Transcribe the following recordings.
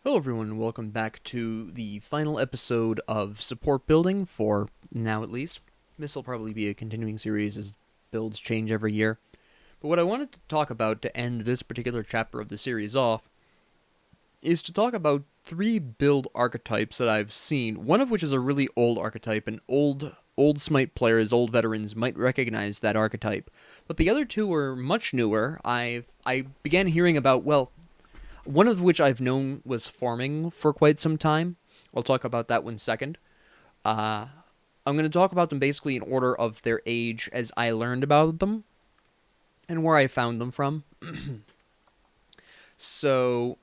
Hello everyone, and welcome back to the final episode of support building, for now at least. This will probably be a continuing series as builds change every year. But what I wanted to talk about to end this particular chapter of the series off is to talk about 3 build archetypes that I've seen, one of which is a really old archetype, and old SMITE players, old veterans might recognize that archetype. But the other two are much newer. I began hearing about, well, one of which I've known was farming for quite some time. I'll talk about that one second. I'm going to talk about them basically in order of their age as I learned about them and where I found them from. So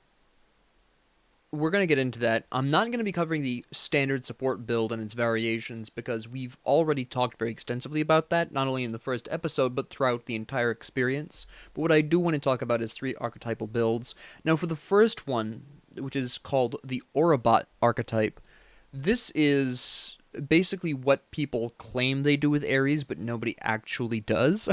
we're going to get into that. I'm not going to be covering the standard support build and its variations because we've already talked very extensively about that, not only in the first episode, but throughout the entire experience. But what I do want to talk about is 3 archetypal builds. Now, for the first one, which is called the Aurobot Archetype, this is basically what people claim they do with Ares, but nobody actually does.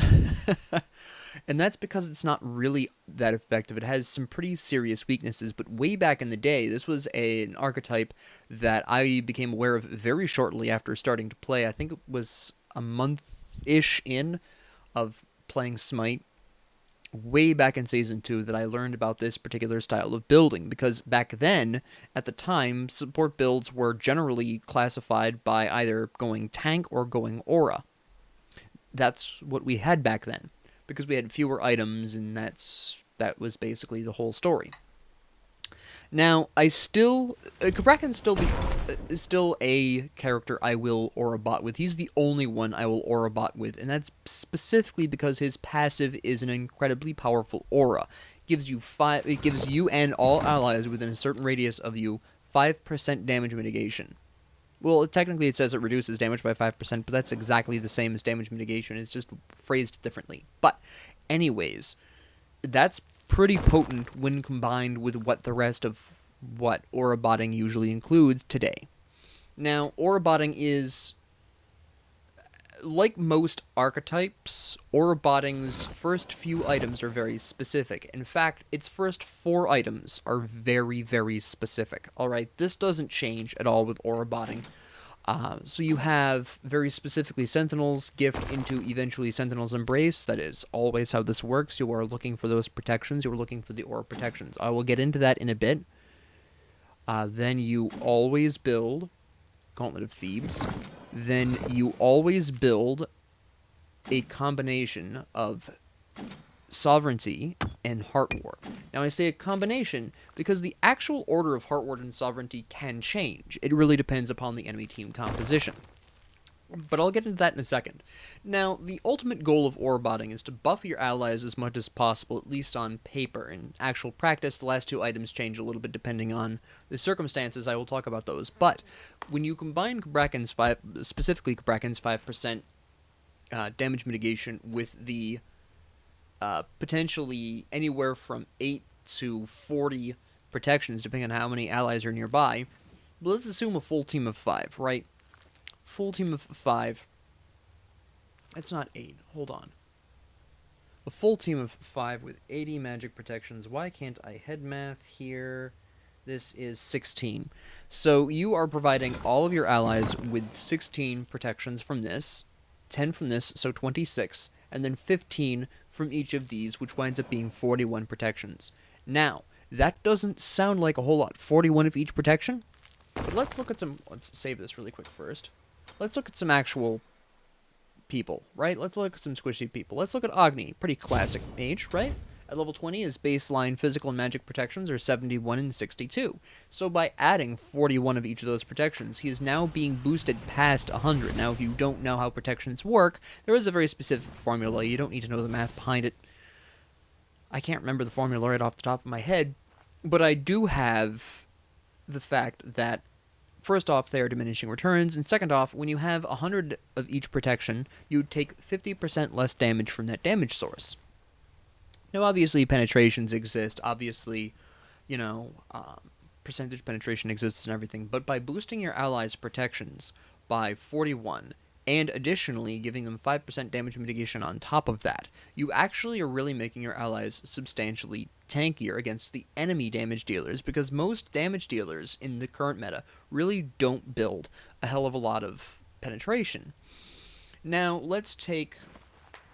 And that's because it's not really that effective. It has some pretty serious weaknesses, but way back in the day, this was an archetype that I became aware of very shortly after starting to play. I think it was a month-ish in of playing SMITE, way back in Season 2, that I learned about this particular style of building, because back then, at the time, support builds were generally classified by either going tank or going aura. That's what we had back then, because we had fewer items, and that was basically the whole story. Now, Cabrakhan's still a character I will Aurobot with. He's the only one I will Aurobot with, and that's specifically because his passive is an incredibly powerful aura. It gives you and all allies within a certain radius of you 5% damage mitigation. Well, technically it says it reduces damage by 5%, but that's exactly the same as damage mitigation. It's just phrased differently. But anyways, that's pretty potent when combined with what the rest of what Auraboting usually includes today. Now, Auraboting is, like most archetypes, Auraboting's first few items are very specific. In fact, its first 4 items are very, very specific. Alright, this doesn't change at all with Auraboting. So you have, very specifically, Sentinel's Gift into eventually Sentinel's Embrace. That is always how this works. You are looking for those protections. You are looking for the aura protections. I will get into that in a bit. Then you always build Gauntlet of Thebes. Then you always build a combination of Sovereignty and Heartward. Now, I say a combination because the actual order of Heartward and Sovereignty can change. It really depends upon the enemy team composition. But I'll get into that in a second. Now, the ultimate goal of Auraboting is to buff your allies as much as possible, at least on paper. In actual practice, the last 2 items change a little bit depending on the circumstances. I will talk about those. But when you combine specifically Cabrakhan's 5% damage mitigation with the potentially anywhere from 8 to 40 protections, depending on how many allies are nearby, but let's assume a full team of 5, right? Full team of 5. That's not 8. Hold on. A full team of 5 with 80 magic protections. Why can't I head math here? This is 16. So you are providing all of your allies with 16 protections from this, 10 from this, so 26, and then 15 from each of these, which winds up being 41 protections. Now, that doesn't sound like a whole lot. 41 of each protection? But let's save this really quick first. Let's look at some actual people, right? Let's look at some squishy people. Let's look at Agni, pretty classic mage, right? At level 20, his baseline physical and magic protections are 71 and 62. So by adding 41 of each of those protections, he is now being boosted past 100. Now, if you don't know how protections work, there is a very specific formula. You don't need to know the math behind it. I can't remember the formula right off the top of my head, but I do have the fact that first off, they are diminishing returns, and second off, when you have 100 of each protection, you take 50% less damage from that damage source. Now, obviously, penetrations exist. Obviously, percentage penetration exists and everything. But by boosting your allies' protections by 41, and additionally giving them 5% damage mitigation on top of that. You actually are really making your allies substantially tankier against the enemy damage dealers, because most damage dealers in the current meta really don't build a hell of a lot of penetration. Now, let's take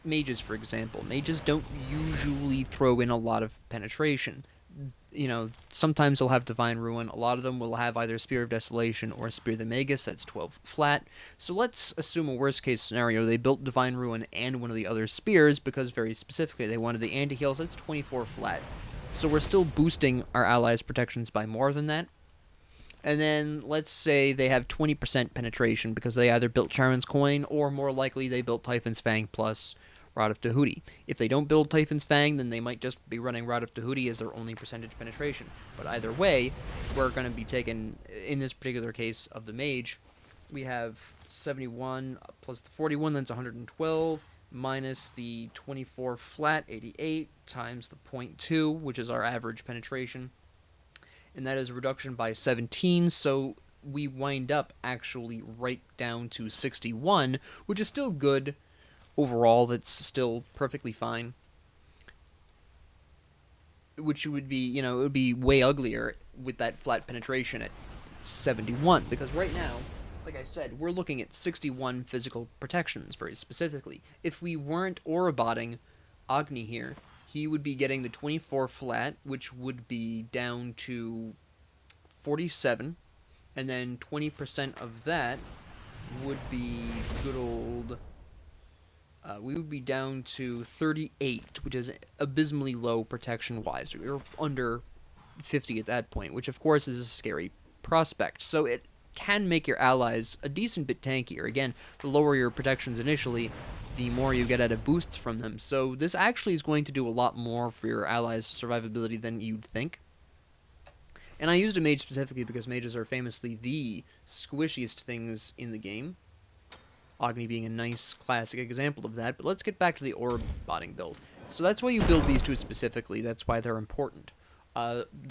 mages, for example. Mages don't usually throw in a lot of penetration. You know, sometimes they'll have Divine Ruin. A lot of them will have either Spear of Desolation or Spear of the Magus. That's 12 flat. So let's assume a worst-case scenario. They built Divine Ruin and one of the other spears because very specifically they wanted the anti-heal, so that's 24 flat. So we're still boosting our allies' protections by more than that. And then let's say they have 20% penetration because they either built Charon's Coin or more likely they built Typhon's Fang plus Rod of Tahuti. If they don't build Typhon's Fang, then they might just be running Rod of Tahuti as their only percentage penetration. But either way, we're going to be taking, in this particular case of the Mage, we have 71 plus the 41, that's 112, minus the 24 flat, 88, times the 0.2, which is our average penetration. And that is a reduction by 17, so we wind up actually right down to 61, which is still good. Overall, that's still perfectly fine. Which would be, you know, it would be way uglier with that flat penetration at 71. Because right now, like I said, we're looking at 61 physical protections very specifically. If we weren't Auraboting Agni here, he would be getting the 24 flat, which would be down to 47. And then 20% of that would be good old... we would be down to 38, which is abysmally low protection-wise. We were under 50 at that point, which of course is a scary prospect. So it can make your allies a decent bit tankier. Again, the lower your protections initially, the more you get out of boosts from them. So this actually is going to do a lot more for your allies' survivability than you'd think. And I used a mage specifically because mages are famously the squishiest things in the game. Agni being a nice classic example of that, but let's get back to the Auraboting build. So that's why you build these two specifically, that's why they're important.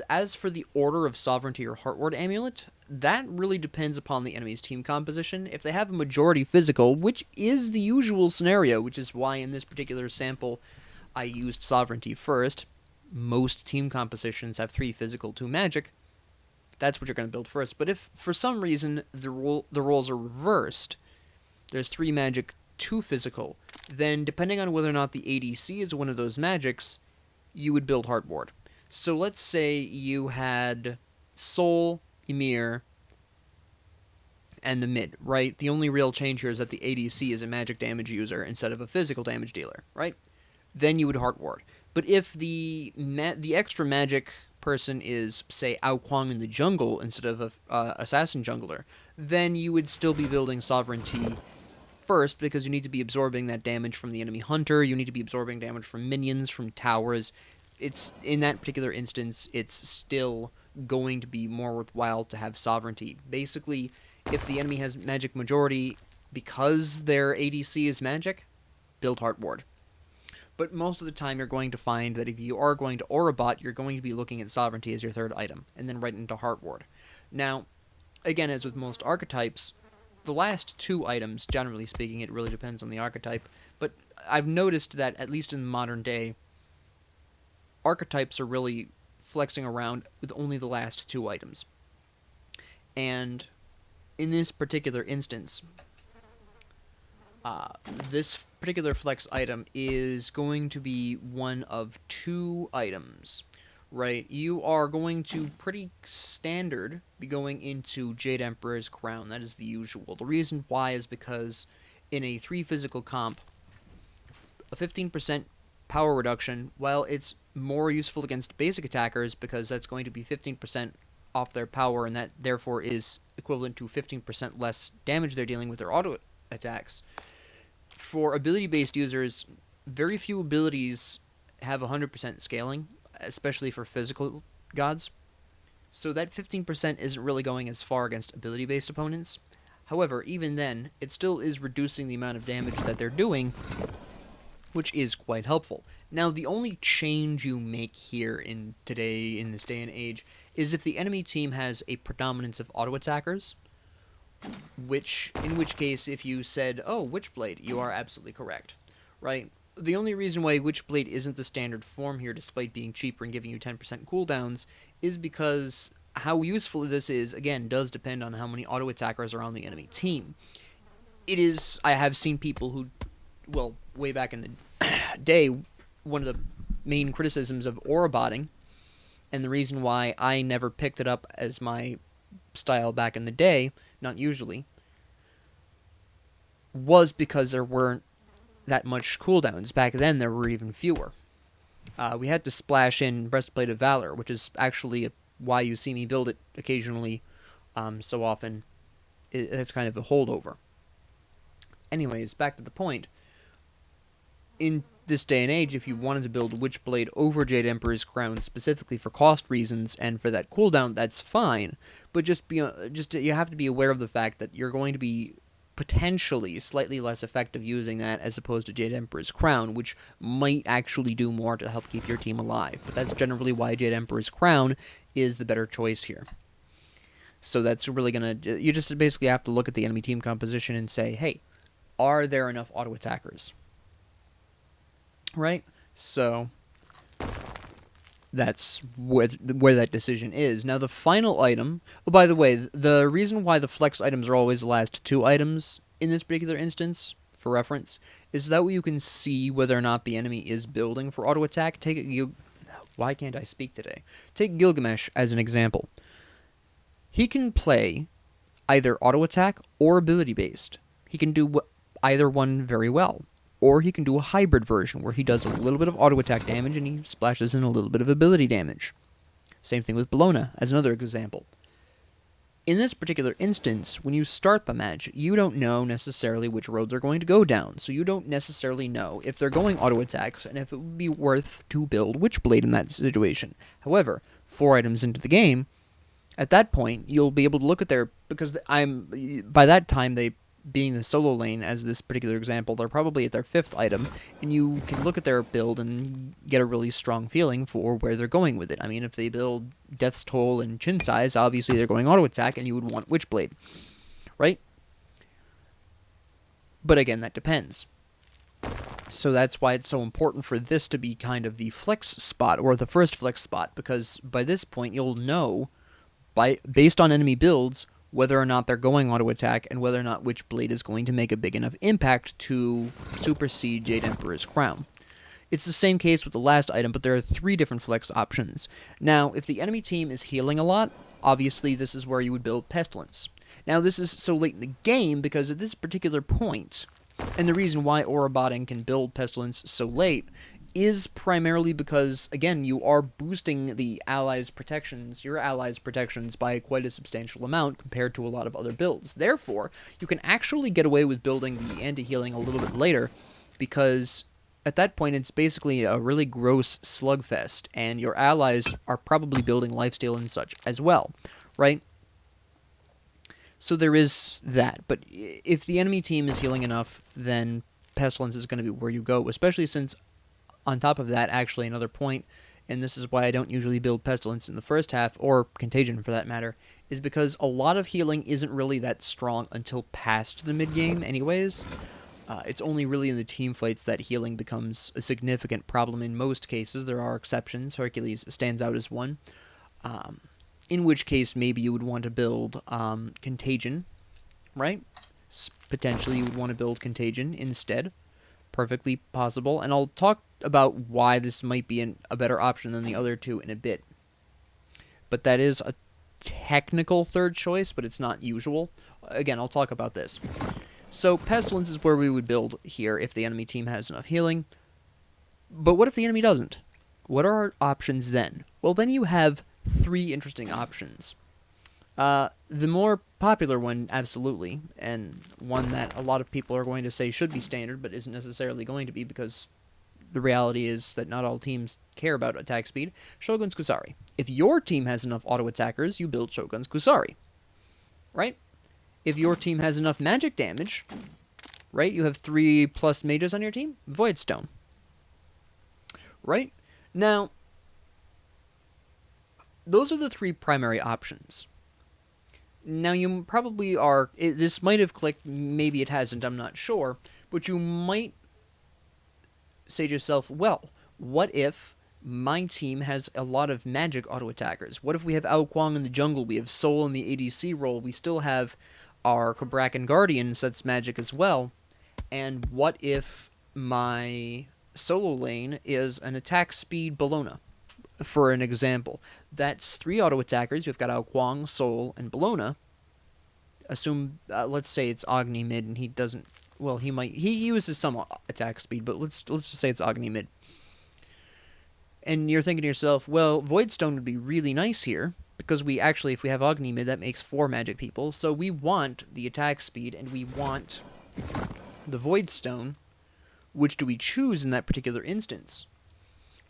As for the Order of Sovereignty or Heartward Amulet, that really depends upon the enemy's team composition. If they have a majority physical, which is the usual scenario, which is why in this particular sample I used Sovereignty first, most team compositions have 3 physical, 2 magic, that's what you're going to build first. But if for some reason the roles are reversed, there's 3 magic, 2 physical, then depending on whether or not the ADC is one of those magics, you would build Heartward. So let's say you had Soul, Ymir, and the mid, right? The only real change here is that the ADC is a magic damage user instead of a physical damage dealer, right? Then you would Heartward. But if the extra magic person is, say, Ao Kuang in the jungle instead of a assassin jungler, then you would still be building Sovereignty first, because you need to be absorbing that damage from the enemy hunter, you need to be absorbing damage from minions, from towers. It's, in that particular instance, it's still going to be more worthwhile to have Sovereignty. Basically, if the enemy has magic majority because their ADC is magic, build Heartward. But most of the time you're going to find that if you are going to Aurobot, you're going to be looking at Sovereignty as your third item, and then right into Heartward. Now, again, as with most archetypes, the last 2 items, generally speaking, it really depends on the archetype, but I've noticed that, at least in modern day, archetypes are really flexing around with only the last 2 items. And in this particular instance, this particular flex item is going to be one of 2 items, right? You are going to pretty standard be going into Jade Emperor's Crown. That is the usual. The reason why is because in a 3 physical comp, a 15% power reduction, while it's more useful against basic attackers because that's going to be 15% off their power, and that therefore is equivalent to 15% less damage they're dealing with their auto attacks. For ability-based users, very few abilities have 100% scaling, especially for physical gods. So that 15% isn't really going as far against ability-based opponents. However, even then, it still is reducing the amount of damage that they're doing, which is quite helpful. Now, the only change you make here in this day and age, is if the enemy team has a predominance of auto-attackers, in which case, if you said, oh, Witchblade, you are absolutely correct, right? The only reason why Witchblade isn't the standard form here, despite being cheaper and giving you 10% cooldowns, is because how useful this is, again, does depend on how many auto attackers are on the enemy team. I have seen people who, well, way back in the day, one of the main criticisms of Auraboting, and the reason why I never picked it up as my style back in the day, not usually, was because there weren't that much cooldowns. Back then, there were even fewer. We had to splash in Breastplate of Valor, which is actually why you see me build it occasionally so often. It's kind of a holdover. Anyways, back to the point. In this day and age, if you wanted to build Witchblade over Jade Emperor's Crown specifically for cost reasons and for that cooldown, that's fine. But you have to be aware of the fact that you're going to be potentially slightly less effective using that as opposed to Jade Emperor's Crown, which might actually do more to help keep your team alive. But that's generally why Jade Emperor's Crown is the better choice here. So that's really you just basically have to look at the enemy team composition and say, hey, are there enough auto attackers? Right? So that's where that decision is. Now, the final item... Oh, by the way, the reason why the flex items are always the last two items in this particular instance, for reference, is that way you can see whether or not the enemy is building for auto attack. Why can't I speak today? Take Gilgamesh as an example. He can play either auto attack or ability based. He can do either one very well. Or he can do a hybrid version where he does a little bit of auto attack damage and he splashes in a little bit of ability damage. Same thing with Bellona as another example. In this particular instance, when you start the match, you don't know necessarily which road they're going to go down, so you don't necessarily know if they're going auto attacks and if it would be worth to build Witchblade in that situation. However, 4 items into the game, at that point, you'll be able to look at because by that time, they being the solo lane, as this particular example, they're probably at their 5th item, and you can look at their build and get a really strong feeling for where they're going with it. I mean, if they build Death's Toll and Chin Size, obviously they're going auto attack, and you would want Witchblade, right? But again, that depends. So that's why it's so important for this to be kind of the flex spot, or the first flex spot, because by this point you'll know, based on enemy builds, whether or not they're going auto attack, and whether or not Witchblade is going to make a big enough impact to supersede Jade Emperor's Crown. It's the same case with the last item, but there are 3 different flex options. Now, if the enemy team is healing a lot, obviously this is where you would build Pestilence. Now, this is so late in the game because at this particular point, and the reason why Auraboting can build Pestilence so late is primarily because, again, you are boosting your allies' protections by quite a substantial amount compared to a lot of other builds. Therefore, you can actually get away with building the anti-healing a little bit later, because at that point it's basically a really gross slugfest, and your allies are probably building lifesteal and such as well, right? So there is that, but if the enemy team is healing enough, then Pestilence is going to be where you go, especially since on top of that, actually, another point, and this is why I don't usually build Pestilence in the first half, or Contagion for that matter, is because a lot of healing isn't really that strong until past the mid-game anyways. It's only really in the team fights that healing becomes a significant problem in most cases. There are exceptions. Hercules stands out as one. In which case, maybe you would want to build Contagion, right? Potentially, you would want to build Contagion instead. Perfectly possible, and I'll talk about why this might be a better option than the other two in a bit. But that is a technical third choice, but it's not usual. Again, I'll talk about this. So Pestilence is where we would build here if the enemy team has enough healing. But what if the enemy doesn't? What are our options then? Well, then you have 3 interesting options. The more popular one, absolutely, and one that a lot of people are going to say should be standard, but isn't necessarily going to be, because the reality is that not all teams care about attack speed, Shogun's Kusari. If your team has enough auto attackers, you build Shogun's Kusari, right? If your team has enough magic damage, right, you have 3+ mages on your team, Voidstone, right? Now, those are the 3 primary options. Now, you probably are. This might have clicked, maybe it hasn't, I'm not sure. But you might say to yourself, well, what if my team has a lot of magic auto attackers? What if we have Ao Kuang in the jungle? We have Soul in the ADC role. We still have our Cabrakhan Guardian sets magic as well. And what if my solo lane is an attack speed Bellona? For an example, that's 3 auto attackers. You've got Ao Kuang, Soul, and Bellona. Assume, let's say it's Agni mid, and he doesn't. Well, he uses some attack speed, but let's just say it's Agni mid. And you're thinking to yourself, well, Voidstone would be really nice here, because we actually, if we have Agni mid, that makes 4 magic people. So we want the attack speed, and we want the Voidstone. Which do we choose in that particular instance?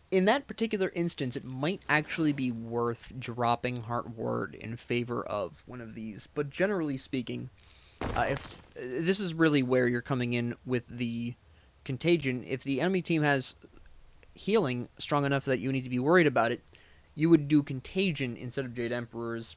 In that particular instance, it might actually be worth dropping Heart Ward in favor of one of these. But generally speaking, if this is really where you're coming in with the Contagion, if the enemy team has healing strong enough that you need to be worried about it, you would do Contagion instead of Jade Emperors,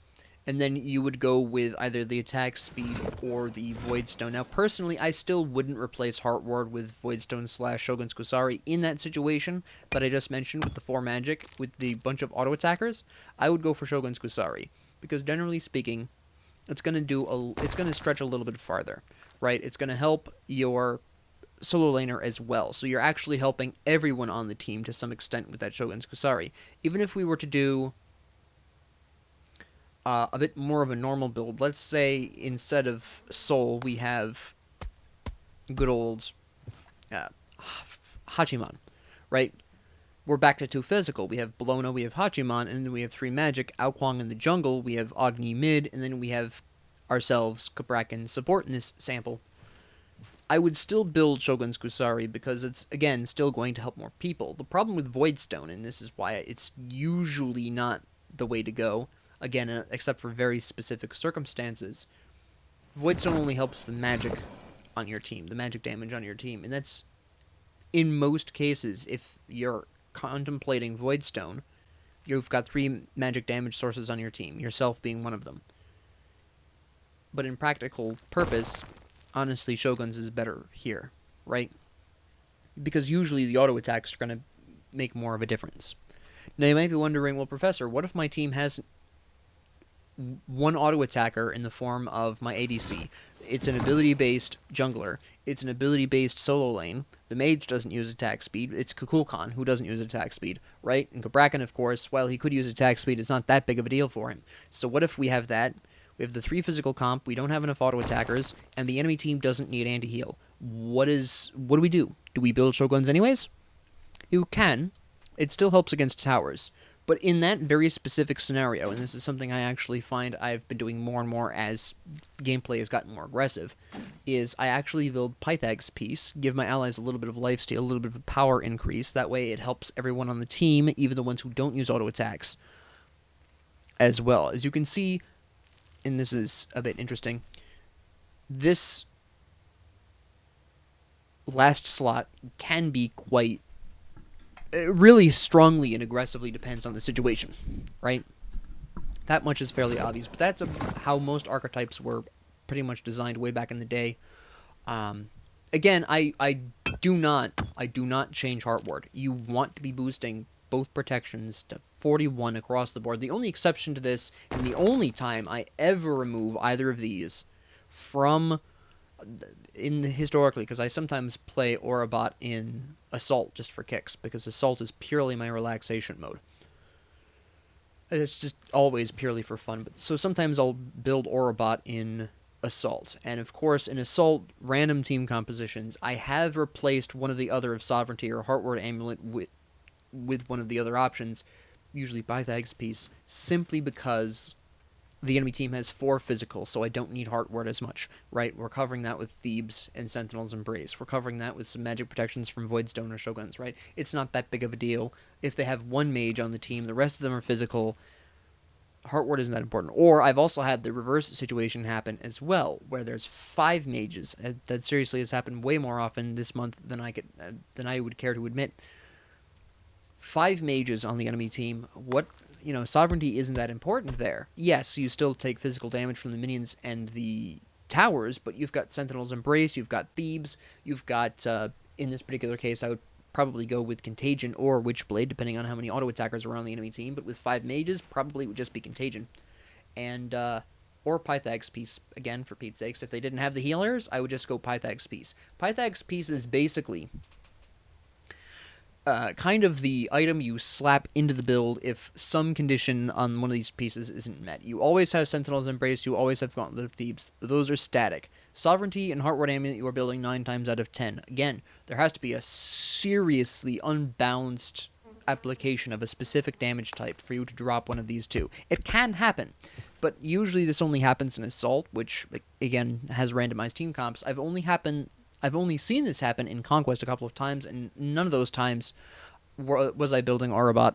and then you would go with either the attack speed or the Voidstone. Now, personally, I still wouldn't replace Heart Ward with Voidstone / Shogun's Kusari in that situation that I just mentioned with the 4 magic, with the bunch of auto attackers. I would go for Shogun's Kusari, because generally speaking, it's going to stretch a little bit farther, right? It's going to help your solo laner as well. So you're actually helping everyone on the team to some extent with that Shogun's Kusari. Even if we were to do a bit more of a normal build, let's say instead of Soul, we have good old Hachiman, right? We're back to 2 physical. We have Bellona, we have Hachiman, and then we have 3 magic. Ao Kuang in the jungle, we have Agni mid, and then we have ourselves Cabrakhan support in this sample. I would still build Shogun's Kusari because it's, again, still going to help more people. The problem with Voidstone, and this is why it's usually not the way to go, again, except for very specific circumstances, Voidstone only helps the magic on your team, the magic damage on your team. And that's, in most cases, if you're contemplating Voidstone, you've got 3 magic damage sources on your team, yourself being one of them. But in practical purpose, honestly, Shogun's is better here, right? Because usually the auto attacks are going to make more of a difference. Now, you might be wondering, well, Professor, what if my team has 1 auto attacker in the form of my ADC? It's an ability-based jungler. It's an ability-based solo lane. The Mage doesn't use attack speed. It's Kukulkan who doesn't use attack speed, right? And Cabrakhan, of course, while he could use attack speed, it's not that big of a deal for him. So what if we have that? We have the 3 physical comp, we don't have enough auto attackers, and the enemy team doesn't need anti-heal. What do we do? Do we build Shoguns anyways? You can. It still helps against towers. But in that very specific scenario, and this is something I actually find I've been doing more and more as gameplay has gotten more aggressive, is I actually build Pythag's Piece, give my allies a little bit of lifesteal, a little bit of a power increase. That way it helps everyone on the team, even the ones who don't use auto attacks, as well. As you can see, and this is a bit interesting, this last slot can be quite really strongly and aggressively depends on the situation, right? That much is fairly obvious, but that's how most archetypes were pretty much designed way back in the day. Again, I do not change Heart Ward. You want to be boosting both protections to 41 across the board. The only exception to this, and the only time I ever remove either of these from historically, because I sometimes play Aurobot in Assault just for kicks, because Assault is purely my relaxation mode. It's just always purely for fun. But so sometimes I'll build Aurobot in Assault, and of course in Assault random team compositions, I have replaced one of the other of Sovereignty or Heartward Amulet with one of the other options, usually Pythag's Piece, simply because the enemy team has 4 physical, so I don't need Heartward as much, right? We're covering that with Thebes and Sentinel's Embrace. We're covering that with some magic protections from Voidstone or Shoguns, right? It's not that big of a deal. If they have 1 mage on the team, the rest of them are physical, Heartward isn't that important. Or I've also had the reverse situation happen as well, where there's 5 mages. That seriously has happened way more often this month than I would care to admit. 5 mages on the enemy team. What sovereignty isn't that important there. Yes, you still take physical damage from the minions and the towers, but you've got Sentinel's Embrace, you've got Thebes, you've got, in this particular case, I would probably go with Contagion or Witchblade, depending on how many auto attackers are on the enemy team, but with 5 mages, probably it would just be Contagion. And, or Pythagoras Piece, again, for Pete's sakes. If they didn't have the healers, I would just go Pythagoras Piece. Pythagoras Piece is basically kind of the item you slap into the build if some condition on one of these pieces isn't met. You always have Sentinel's Embrace, you always have Gauntlet of Thebes. Those are static. Sovereignty and Heartward Amulet you are building 9 times out of 10. Again, there has to be a seriously unbalanced application of a specific damage type for you to drop one of these two. It can happen, but usually this only happens in Assault, which, again, has randomized team comps. I've only seen this happen in Conquest a couple of times, and none of those times was I building Aurobot.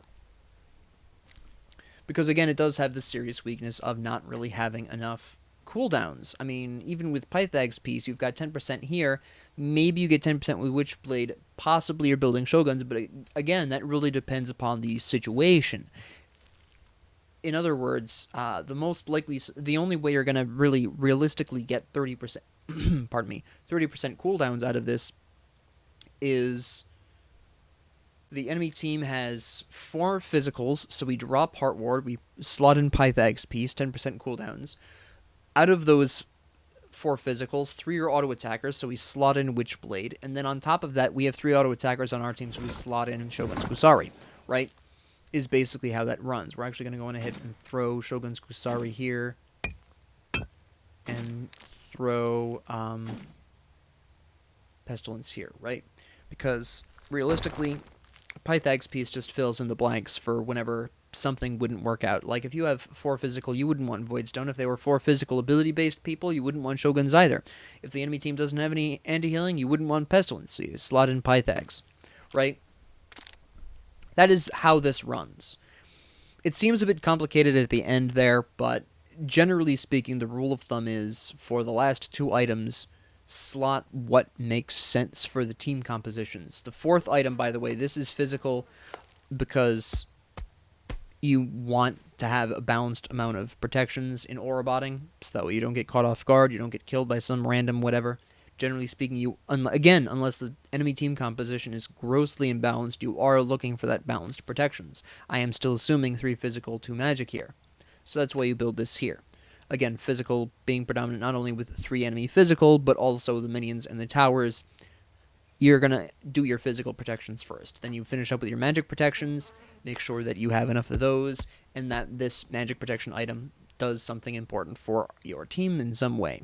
Because, again, it does have the serious weakness of not really having enough cooldowns. I mean, even with Pythagoras Piece, you've got 10% here. Maybe you get 10% with Witchblade. Possibly you're building Shoguns, but again, that really depends upon the situation. In other words, the only way you're going to really realistically get 30%, pardon me, 30% cooldowns out of this is the enemy team has 4 physicals, so we drop Heart Ward, we slot in Pythagoras Piece, 10% cooldowns. Out of those 4 physicals, 3 are auto attackers, so we slot in Witchblade, and then on top of that, we have 3 auto attackers on our team, so we slot in Shogun's Kusari, right? Is basically how that runs. We're actually going to go on ahead and throw Shogun's Kusari here, and throw Pestilence here, right? Because realistically, Pythagoras Piece just fills in the blanks for whenever something wouldn't work out. Like, if you have 4 physical, you wouldn't want Voidstone. If they were 4 physical ability-based people, you wouldn't want Shoguns either. If the enemy team doesn't have any anti-healing, you wouldn't want Pestilence. So you slot in Pythagoras, right? That is how this runs. It seems a bit complicated at the end there, but generally speaking, the rule of thumb is, for the last 2 items, slot what makes sense for the team compositions. The 4th item, by the way, this is physical because you want to have a balanced amount of protections in Auraboting, so that way you don't get caught off guard, you don't get killed by some random whatever. Generally speaking, again, unless the enemy team composition is grossly imbalanced, you are looking for that balanced protections. I am still assuming 3 physical, 2 magic here. So that's why you build this here. Again, physical being predominant not only with 3 enemy physical, but also the minions and the towers. You're going to do your physical protections first. Then you finish up with your magic protections, make sure that you have enough of those, and that this magic protection item does something important for your team in some way.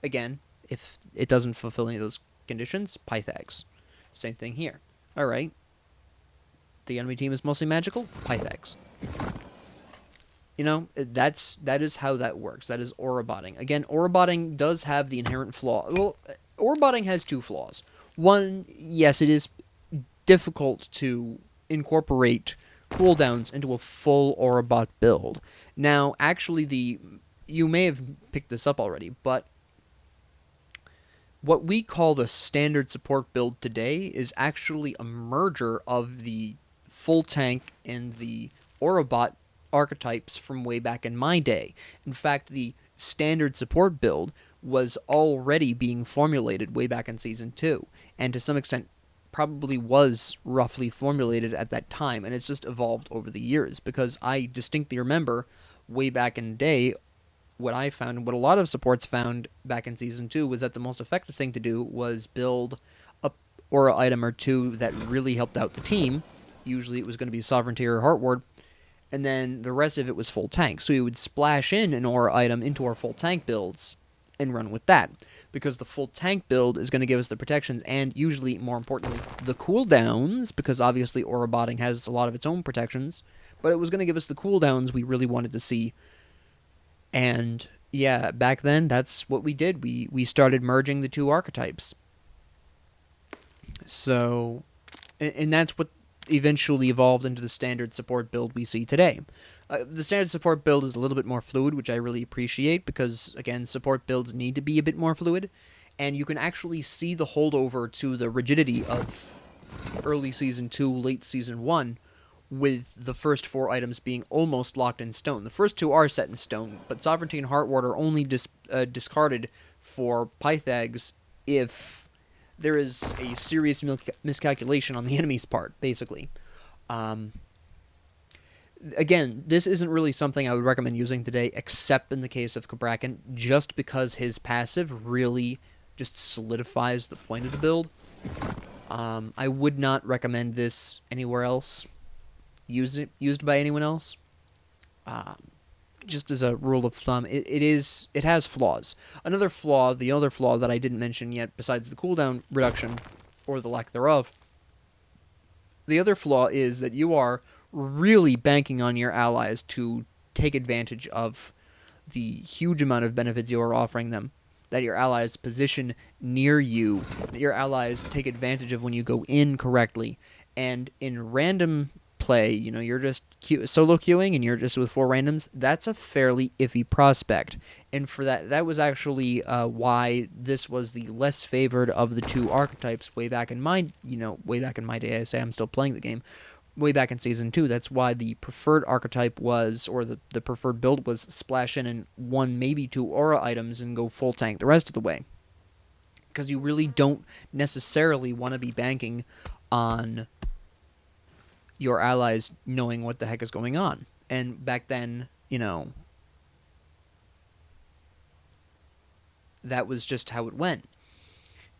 Again, if it doesn't fulfill any of those conditions, Pythagoras. Same thing here. Alright. The enemy team is mostly magical, Pythagoras. You know, that is how that works. That is Auraboting. Again, Auraboting does have the inherent flaw. Well, Auraboting has 2 flaws. One, yes, it is difficult to incorporate cooldowns into a full Aurobot build. Now, actually, you may have picked this up already, but what we call the standard support build today is actually a merger of the full tank and the Aurobot archetypes from way back in my day. In fact, the standard support build was already being formulated way back in Season 2, and to some extent probably was roughly formulated at that time, and it's just evolved over the years, because I distinctly remember way back in the day, what I found, and what a lot of supports found back in Season 2, was that the most effective thing to do was build a aura item or 2 that really helped out the team. Usually it was going to be Sovereignty or Heart Ward, and then the rest of it was full tank. So you would splash in an aura item into our full tank builds and run with that, because the full tank build is going to give us the protections and usually, more importantly, the cooldowns, because obviously Auraboting has a lot of its own protections, but it was going to give us the cooldowns we really wanted to see. And yeah, back then, that's what we did. We started merging the 2 archetypes. So, and that's what eventually evolved into the standard support build we see today. The standard support build is a little bit more fluid, which I really appreciate, because, again, support builds need to be a bit more fluid, and you can actually see the holdover to the rigidity of early Season 2, late Season 1, with the first 4 items being almost locked in stone. The first 2 are set in stone, but Sovereignty and Heartward are only discarded for Pythags if there is a serious miscalculation on the enemy's part, basically. Again, this isn't really something I would recommend using today, except in the case of Cabrakhan, just because his passive really just solidifies the point of the build. I would not recommend this anywhere else, used by anyone else. Just as a rule of thumb, it has flaws. The other flaw that I didn't mention yet, besides the cooldown reduction, or the lack thereof, the other flaw is that you are really banking on your allies to take advantage of the huge amount of benefits you are offering them, that your allies position near you, that your allies take advantage of when you go in correctly, and in random play, you're just solo queuing and you're just with 4 randoms, that's a fairly iffy prospect. And for that was actually why this was the less favored of the 2 archetypes way back in my day. I say I'm still playing the game. Way back in Season 2, that's why the preferred archetype was, or the preferred build was, splash in and 1, maybe 2 aura items and go full tank the rest of the way. Because you really don't necessarily want to be banking on your allies knowing what the heck is going on. And back then, that was just how it went.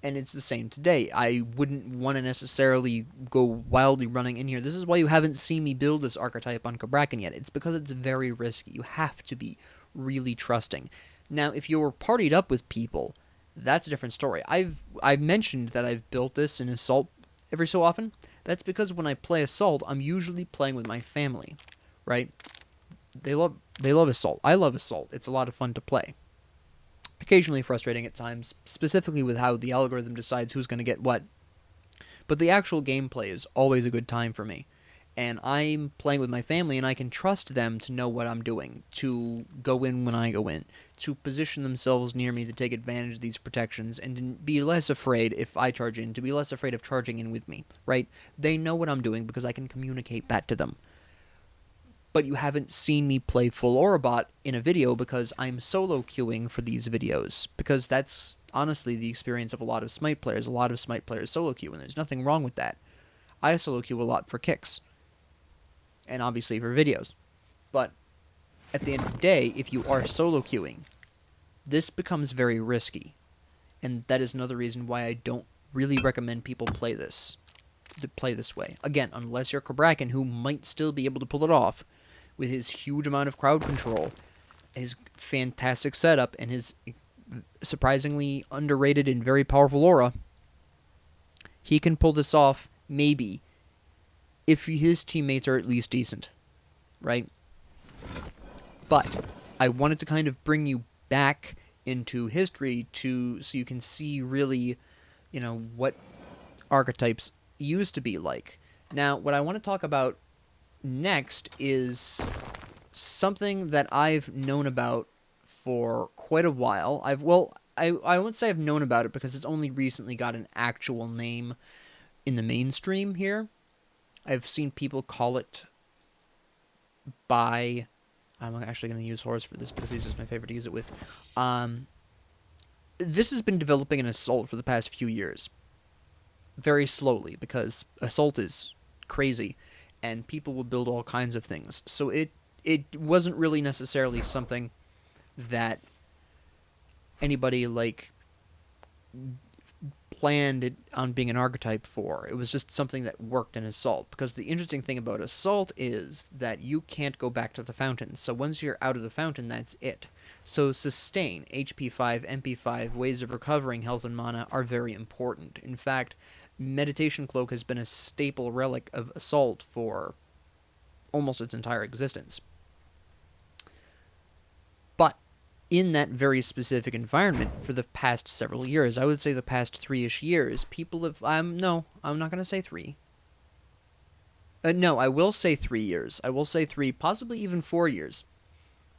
And it's the same today. I wouldn't want to necessarily go wildly running in here. This is why you haven't seen me build this archetype on Cabrakhan yet. It's because it's very risky. You have to be really trusting. Now, if you're partied up with people, that's a different story. I've mentioned that I've built this in Assault every so often. That's because when I play Assault, I'm usually playing with my family, right? They love Assault. I love Assault. It's a lot of fun to play. Occasionally frustrating at times, specifically with how the algorithm decides who's going to get what. But the actual gameplay is always a good time for me. And I'm playing with my family, and I can trust them to know what I'm doing, to go in when I go in, to position themselves near me to take advantage of these protections, and to be less afraid if I charge in, to be less afraid of charging in with me, right? They know what I'm doing because I can communicate that to them. But you haven't seen me play full Aurobot in a video because I'm solo queuing for these videos. Because that's honestly the experience of a lot of SMITE players. A lot of SMITE players solo queue, and there's nothing wrong with that. I solo queue a lot for kicks. And obviously for videos. But at the end of the day, if you are solo queuing, this becomes very risky. And that is another reason why I don't really recommend people play this way. Again, unless you're Cabrakhan, who might still be able to pull it off with his huge amount of crowd control, his fantastic setup, and his surprisingly underrated and very powerful aura. He can pull this off, maybe, if his teammates are at least decent, right? But I wanted to kind of bring you back into history so you can see really, what archetypes used to be like. Now, what I want to talk about next is something that I've known about for quite a while. I won't say I've known about it because it's only recently got an actual name in the mainstream here. I've seen people call it by... I'm actually going to use Horus for this because he's just my favorite to use it with. This has been developing in Assault for the past few years. Very slowly, because Assault is crazy, and people will build all kinds of things. So it wasn't really necessarily something that anybody, planned it on being an archetype for. It was just something that worked in Assault, because the interesting thing about Assault is that you can't go back to the fountain. So once you're out of the fountain, that's it. So sustain, HP 5, MP 5, ways of recovering health and mana are very important. In fact, Meditation Cloak has been a staple relic of Assault for almost its entire existence. But in that very specific environment for the past several years, I would say the past 3-ish years, people have... no, I'm not going to say 3. No, I will say 3 years. I will say 3, possibly even 4 years.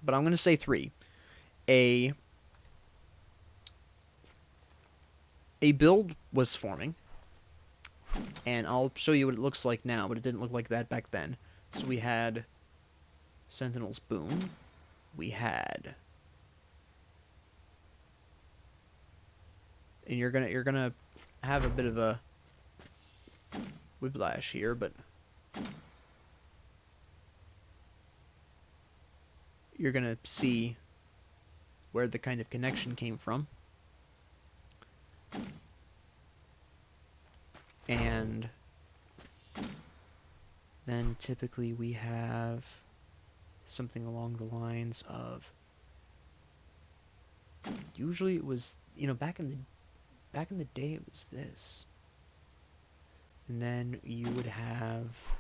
But I'm going to say 3. A build was forming, and I'll show you what it looks like now, but it didn't look like that back then. So we had Sentinel's Boon. We had, and you're gonna have a bit of a whiplash here, but you're gonna see where the kind of connection came from. And then typically we have something along the lines of, usually it was, back in the day it was this. And then you would have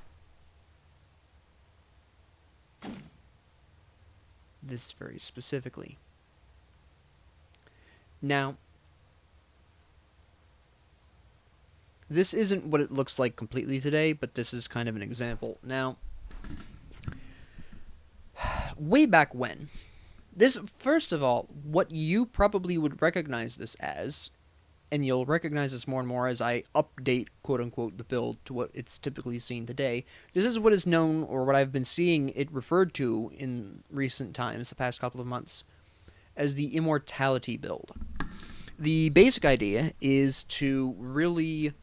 this very specifically. Now, this isn't what it looks like completely today, but this is kind of an example. Now, way back when, this, first of all, what you probably would recognize this as, and you'll recognize this more and more as I update, quote-unquote, the build to what it's typically seen today. This is what is known, or what I've been seeing it referred to in recent times, the past couple of months, as the Immortality Build. The basic idea is to really,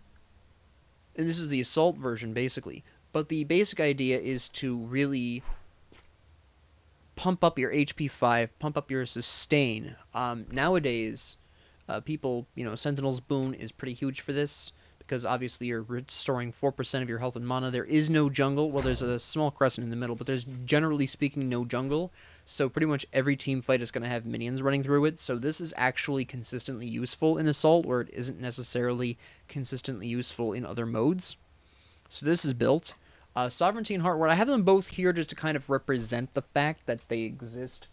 and this is the assault version, basically, but the basic idea is to really pump up your HP 5, pump up your sustain. Nowadays, people, Sentinel's Boon is pretty huge for this, because obviously you're restoring 4% of your health and mana. There is no jungle. Well, there's a small crescent in the middle, but there's generally speaking no jungle, so pretty much every team fight is going to have minions running through it, so this is actually consistently useful in Assault, where it isn't necessarily consistently useful in other modes. So this is built. Sovereignty and Heartward, I have them both here just to kind of represent the fact that they exist.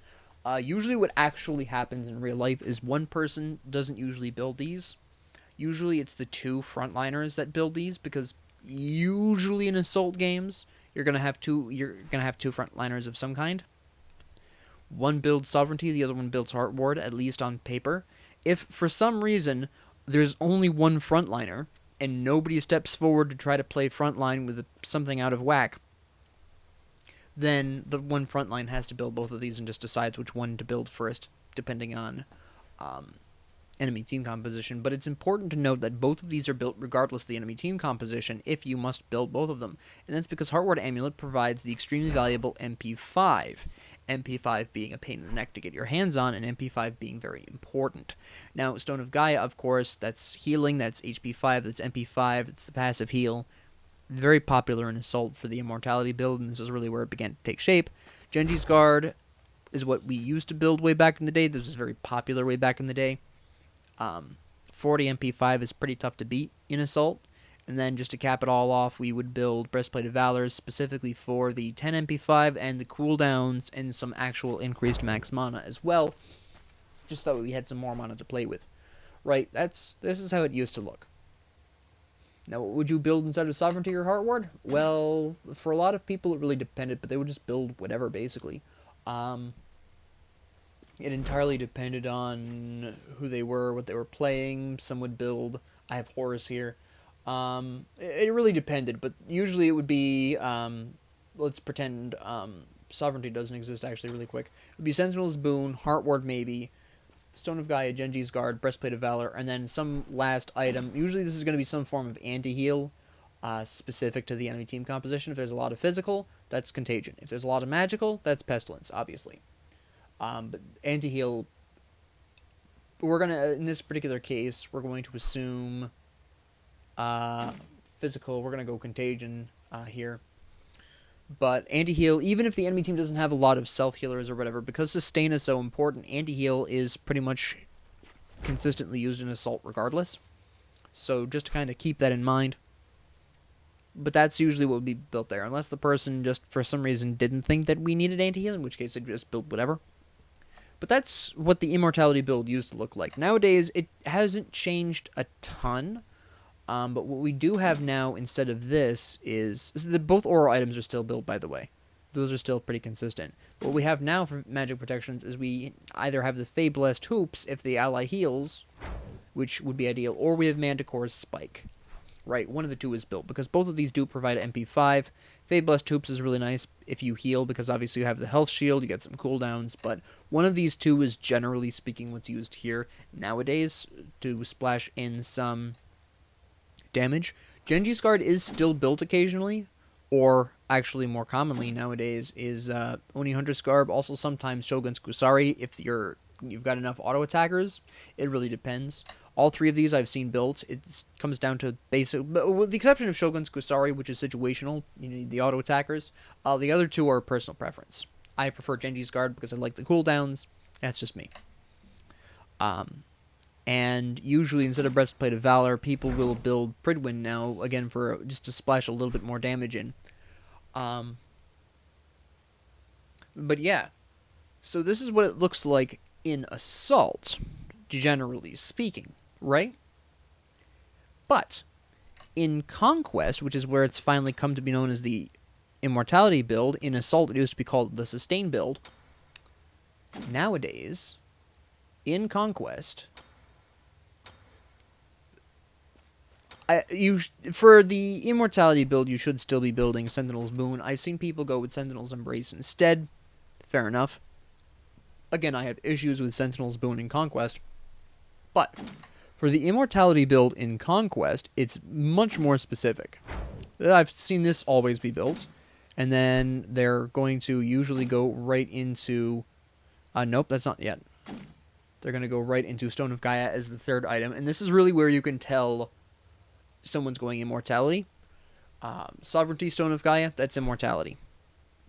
Usually what actually happens in real life is one person doesn't usually build these. Usually it's the two frontliners that build these, because usually in Assault games, you're gonna have two frontliners of some kind. One builds Sovereignty, the other one builds Heartward, at least on paper. If for some reason there's only one frontliner, and nobody steps forward to try to play frontline with something out of whack, then the one frontline has to build both of these and just decides which one to build first, depending on enemy team composition. But it's important to note that both of these are built regardless of the enemy team composition, if you must build both of them. And that's because Heartward Amulet provides the extremely valuable MP5. MP5 being a pain in the neck to get your hands on, and MP5 being very important. Now, Stone of Gaia, of course, that's healing, that's HP5, that's MP5, it's the passive heal. Very popular in Assault for the Immortality build, and this is really where it began to take shape. Genji's Guard is what we used to build way back in the day. This was very popular way back in the day. 40 MP5 is pretty tough to beat in Assault. And then just to cap it all off, we would build Breastplate of Valor specifically for the 10 MP5 and the cooldowns and some actual increased max mana as well. Just so we had some more mana to play with. Right, this is how it used to look. Now, what would you build inside of Sovereignty or Heartward? Well, for a lot of people it really depended, but they would just build whatever, basically. It entirely depended on who they were, what they were playing. Some would build, I have Horus here. It really depended, but usually it would be, let's pretend Sovereignty doesn't exist actually really quick. It would be Sentinel's Boon, Heartward maybe, Stone of Gaia, Genji's Guard, Breastplate of Valor, and then some last item. Usually this is going to be some form of anti-heal, specific to the enemy team composition. If there's a lot of physical, that's Contagion. If there's a lot of magical, that's Pestilence, obviously. But anti-heal, in this particular case, we're going to assume physical. We're going to go Contagion here. But anti-heal, even if the enemy team doesn't have a lot of self-healers or whatever, because sustain is so important, anti-heal is pretty much consistently used in Assault regardless. So just to kind of keep that in mind. But that's usually what would be built there, unless the person just for some reason didn't think that we needed anti-heal, in which case they'd just build whatever. But that's what the Immortality build used to look like. Nowadays, it hasn't changed a ton. But what we do have now instead of this is both Aura items are still built, by the way. Those are still pretty consistent. What we have now for magic protections is we either have the Fey Blessed Hoops if the ally heals, which would be ideal, or we have Manticore's Spike. right? One of the two is built, because both of these do provide MP5. Fade Blessed Hoops is really nice if you heal, because obviously you have the health shield, you get some cooldowns, but one of these two is generally speaking what's used here nowadays to splash in some damage. Genji's Guard is still built occasionally, or actually more commonly nowadays is Oni Hunter's Garb, also sometimes Shogun's Kusari if you've got enough auto attackers. It really depends. All three of these I've seen built. It comes down to basic, with the exception of Shogun's Kusari, which is situational. You need the auto attackers. The other two are personal preference. I prefer Genji's Guard because I like the cooldowns. That's just me. And usually instead of Breastplate of Valor, people will build Pridwin now, again, for just to splash a little bit more damage in. But yeah, so this is what it looks like in Assault, generally speaking, right? But in Conquest, which is where it's finally come to be known as the Immortality build, in Assault it used to be called the Sustain build. Nowadays, in Conquest, for the Immortality build, you should still be building Sentinel's Boon. I've seen people go with Sentinel's Embrace instead. Fair enough. Again, I have issues with Sentinel's Boon in Conquest. But for the Immortality build in Conquest, it's much more specific. I've seen this always be built. And then they're going to usually go right into... nope, that's not yet. They're going to go right into Stone of Gaia as the third item. And this is really where you can tell someone's going Immortality. Sovereignty, Stone of Gaia, that's Immortality.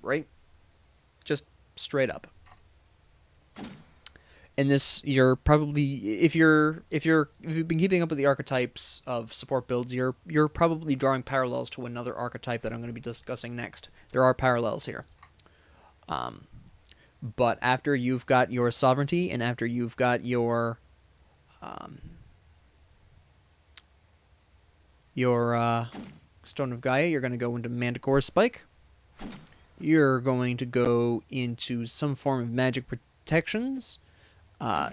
Right? Just straight up. And this, you're probably, if you've been keeping up with the archetypes of support builds, you're probably drawing parallels to another archetype that I'm going to be discussing next. There are parallels here. But after you've got your Sovereignty and after you've got your Stone of Gaia, you're going to go into Manticore Spike. You're going to go into some form of magic protections.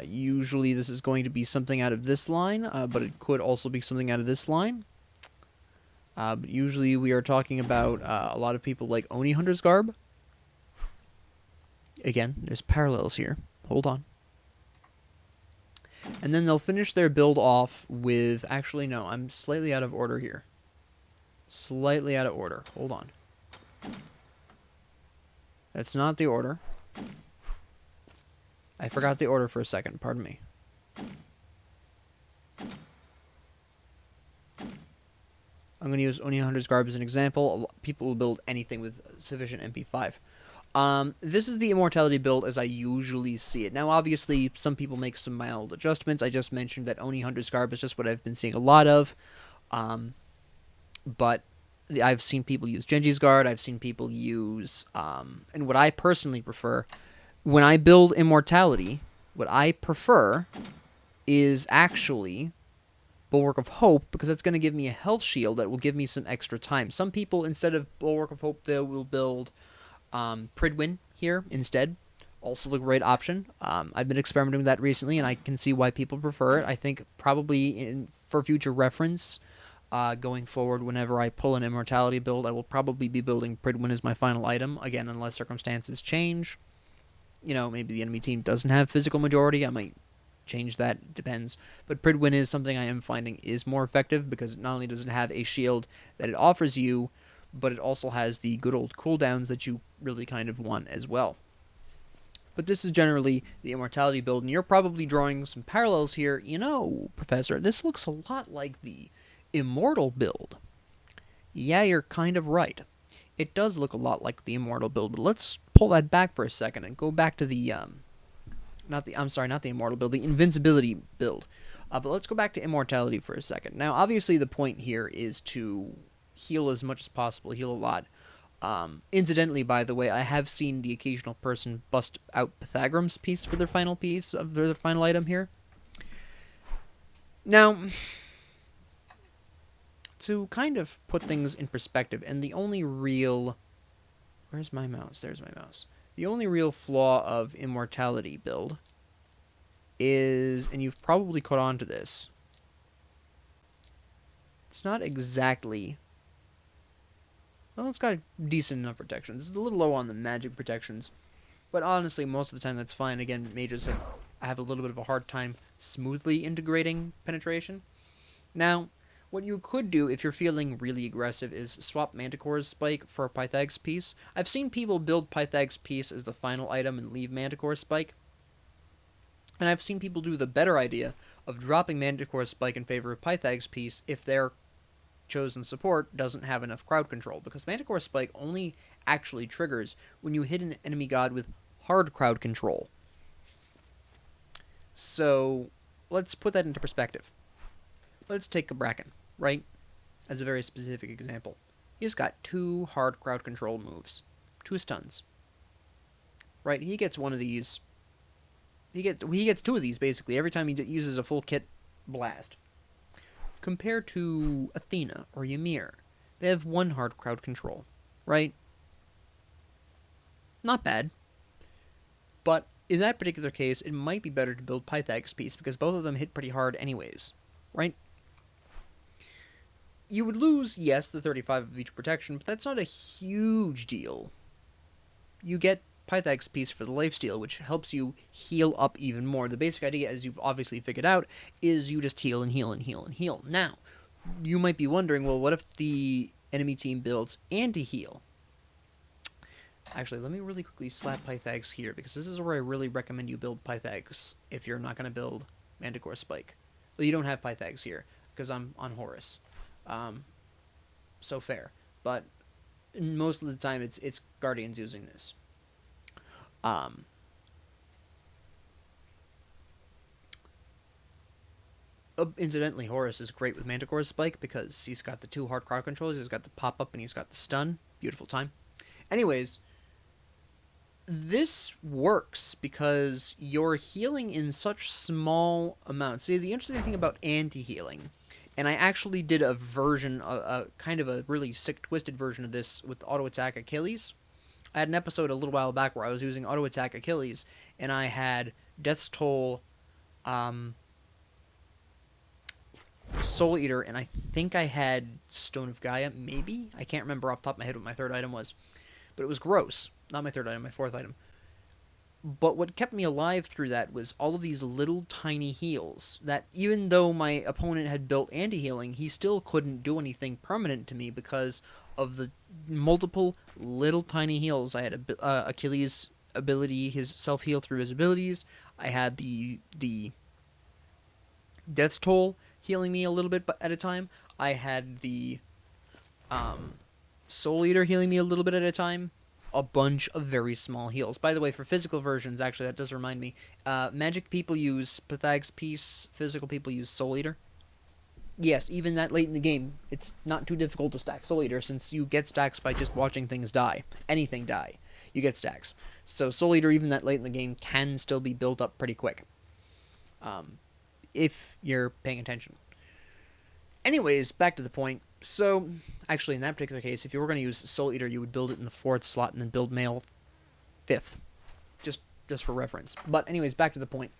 Usually this is going to be something out of this line, but it could also be something out of this line. But usually we are talking about a lot of people like Oni Hunter's Garb. Again, there's parallels here. Hold on. And then they'll finish their build off with... Actually, no, I'm slightly out of order here. Slightly out of order. Hold on. That's not the order. I forgot the order for a second. Pardon me. I'm going to use Oni Hunter's Garb as an example. People will build anything with sufficient MP5. This is the Immortality build as I usually see it. Now, obviously, some people make some mild adjustments. I just mentioned that Oni Hunter's Garb is just what I've been seeing a lot of. But I've seen people use Genji's Guard. I've seen people use... and what I personally prefer... When I build Immortality, what I prefer is actually Bulwark of Hope, because that's going to give me a health shield that will give me some extra time. Some people, instead of Bulwark of Hope, they will build Pridwin here instead. Also a great option. I've been experimenting with that recently, and I can see why people prefer it. I think probably for future reference, going forward, whenever I pull an Immortality build, I will probably be building Pridwin as my final item, again, unless circumstances change. You know, maybe the enemy team doesn't have physical majority. I might change that. It depends. But Pridwin is something I am finding is more effective because not only does it have a shield that it offers you, but it also has the good old cooldowns that you really kind of want as well. But this is generally the Immortality build, and you're probably drawing some parallels here. You know, Professor, this looks a lot like the Immortal build. Yeah, you're kind of right. It does look a lot like the Immortal build, but let's pull that back for a second and go back to the, not the Immortal build, the Invincibility build. But let's go back to Immortality for a second. Now, obviously, the point here is to heal as much as possible, heal a lot. Incidentally, by the way, I have seen the occasional person bust out Pythagram's piece for their final piece of their final item here. Now... to kind of put things in perspective, and the only real... Where's my mouse? There's my mouse. The only real flaw of Immortality build is, and you've probably caught on to this, It's not exactly... Well, it's got decent enough protections. It's a little low on the magic protections. But honestly, most of the time that's fine. Again, mages have a little bit of a hard time smoothly integrating penetration. Now, what you could do if you're feeling really aggressive is swap Manticore's Spike for Pythag's Piece. I've seen people build Pythag's Piece as the final item and leave Manticore's Spike. And I've seen people do the better idea of dropping Manticore's Spike in favor of Pythag's Piece if their chosen support doesn't have enough crowd control, because Manticore's Spike only actually triggers when you hit an enemy god with hard crowd control. So, let's put that into perspective. Let's take Cabrakhan, right? As a very specific example. He's got 2 hard crowd control moves. 2 stuns. Right? He gets one of these. He gets 2 of these, basically, every time he uses a full kit blast. Compared to Athena or Ymir, they have 1 hard crowd control, right? Not bad. But in that particular case, it might be better to build Pythag's Piece, because both of them hit pretty hard anyways, right? You would lose, yes, the 35 of each protection, but that's not a huge deal. You get Pythag's Piece for the lifesteal, which helps you heal up even more. The basic idea, as you've obviously figured out, is you just heal and heal and heal and heal. Now, you might be wondering, well, what if the enemy team builds anti-heal? Actually, let me really quickly slap Pythag's here, because this is where I really recommend you build Pythag's if you're not going to build Manticore Spike. Well, you don't have Pythag's here, because I'm on Horus. So fair. But most of the time, it's Guardians using this. Incidentally, Horus is great with Manticore's Spike because he's got the 2 hard crowd controls, he's got the pop-up, and he's got the stun. Beautiful time. Anyways, this works because you're healing in such small amounts. See, the interesting thing about anti-healing, and I actually did a version, kind of a really sick, twisted version of this with auto-attack Achilles. I had an episode a little while back where I was using auto-attack Achilles, and I had Death's Toll, Soul Eater, and I think I had Stone of Gaia, maybe? I can't remember off the top of my head what my 3rd item was. But it was gross. Not my 3rd item, my 4th item. But what kept me alive through that was all of these little tiny heals that even though my opponent had built anti-healing, he still couldn't do anything permanent to me because of the multiple little tiny heals. I had Achilles' ability, his self-heal through his abilities. I had the Death's Toll healing me a little bit at a time. I had the Soul Eater healing me a little bit at a time. A bunch of very small heals. By the way, for physical versions, actually, that does remind me. Magic people use Pythag's Piece. Physical people use Soul Eater. Yes, even that late in the game, it's not too difficult to stack Soul Eater, since you get stacks by just watching things die. Anything die. You get stacks. So Soul Eater, even that late in the game, can still be built up pretty quick. If you're paying attention. Anyways, back to the point. So, actually, in that particular case, if you were going to use Soul Eater, you would build it in the 4th slot and then build Male 5th. Just for reference. But anyways, back to the point.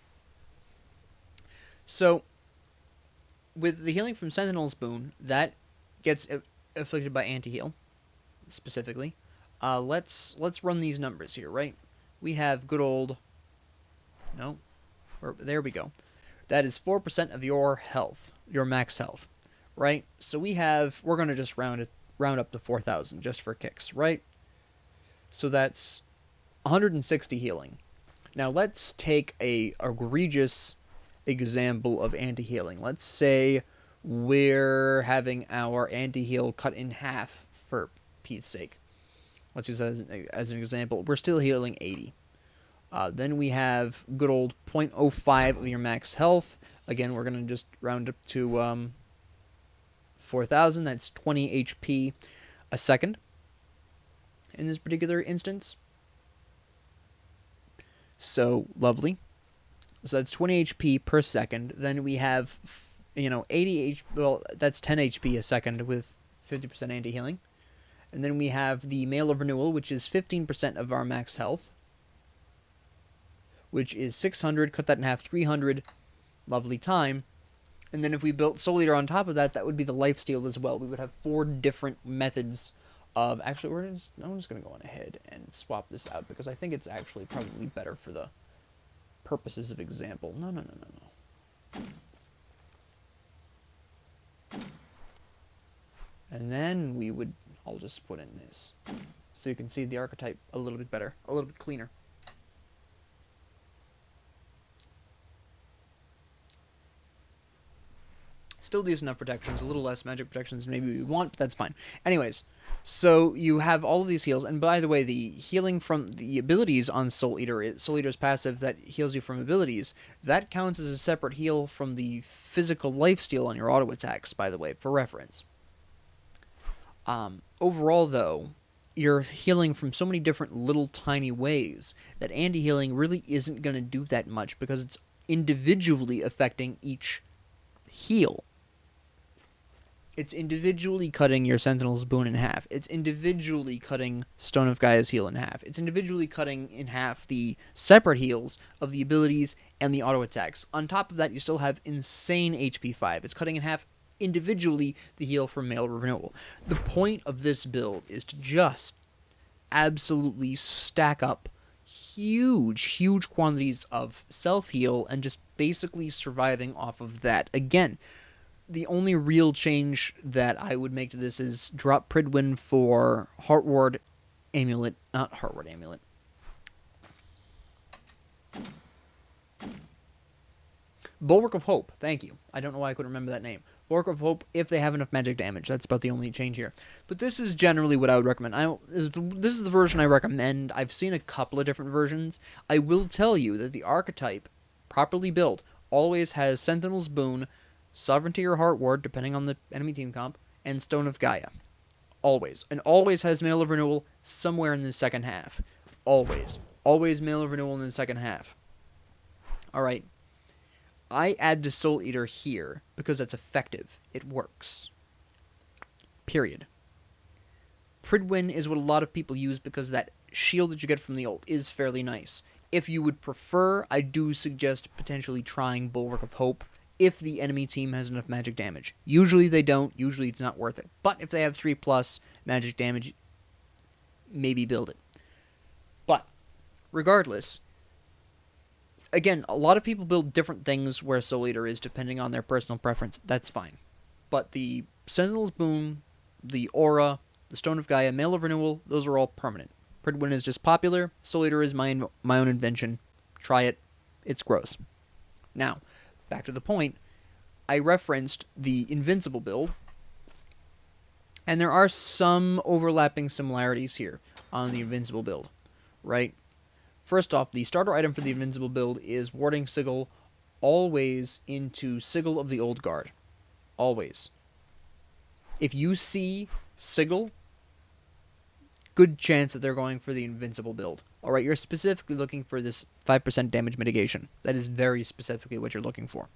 So, with the healing from Sentinel's Boon, that gets afflicted by anti-heal, specifically. Let's run these numbers here, right? We have good old... No. There we go. That is 4% of your health, your max health. Right? So we're going to just round up to 4,000 just for kicks, right? So that's 160 healing. Now let's take a egregious example of anti-healing. Let's say we're having our anti-heal cut in half for Pete's sake. Let's use that as an example. We're still healing 80. Then we have good old 0.05 of your max health. Again, we're going to just round up to 4,000, that's 20 HP a second in this particular instance. So, lovely. So that's 20 HP per second. Then we have, 80 HP, well, that's 10 HP a second with 50% anti-healing. And then we have the Mail of Renewal, which is 15% of our max health, which is 600, cut that in half, 300, lovely time. And then if we built Soul Eater on top of that, that would be the lifesteal as well. We would have 4 different methods of... Actually, I'm just going to go on ahead and swap this out, because I think it's actually probably better for the purposes of example. No. And then I'll just put in this, so you can see the archetype a little bit better, a little bit cleaner. Still decent enough protections, a little less magic protections than maybe we want, but that's fine. Anyways, so you have all of these heals, and by the way, the healing from the abilities on Soul Eater's passive that heals you from abilities, that counts as a separate heal from the physical lifesteal on your auto attacks, by the way, for reference. Overall, though, you're healing from so many different little tiny ways that anti-healing really isn't going to do that much, because it's individually affecting each heal. It's individually cutting your Sentinel's Boon in half. It's individually cutting Stone of Gaia's heal in half. It's individually cutting in half the separate heals of the abilities and the auto attacks. On top of that, you still have insane HP 5. It's cutting in half individually the heal from Male Renewal. The point of this build is to just absolutely stack up huge quantities of self-heal and just basically surviving off of that. Again, the only real change that I would make to this is drop Pridwin for Heartward Amulet. Not Heartward Amulet. Bulwark of Hope. Thank you. I don't know why I couldn't remember that name. Bulwark of Hope, if they have enough magic damage. That's about the only change here. But this is generally what I would recommend. This is the version I recommend. I've seen a couple of different versions. I will tell you that the archetype, properly built, always has Sentinel's Boon, Sovereignty or Heart Ward, depending on the enemy team comp, and Stone of Gaia. Always. And always has Mail of Renewal somewhere in the second half. Always. Always Mail of Renewal in the second half. Alright. I add the Soul Eater here because that's effective. It works. Period. Pridwin is what a lot of people use because that shield that you get from the ult is fairly nice. If you would prefer, I do suggest potentially trying Bulwark of Hope if the enemy team has enough magic damage. Usually they don't. Usually it's not worth it. But if they have 3+ magic damage, maybe build it. But regardless, again, a lot of people build different things where Soul Eater is depending on their personal preference. That's fine. But the Sentinel's Boon, the Aura, the Stone of Gaia, Mail of Renewal, those are all permanent. Pridwin is just popular. Soul Eater is my own invention. Try it. It's gross. Now, back to the point. I referenced the Invincible build, and there are some overlapping similarities here on the Invincible build, right? First off, the starter item for the Invincible build is Warding Sigil always into Sigil of the Old Guard. Always. If you see Sigil, good chance that they're going for the Invincible build. Alright, you're specifically looking for this 5% damage mitigation. That is very specifically what you're looking for.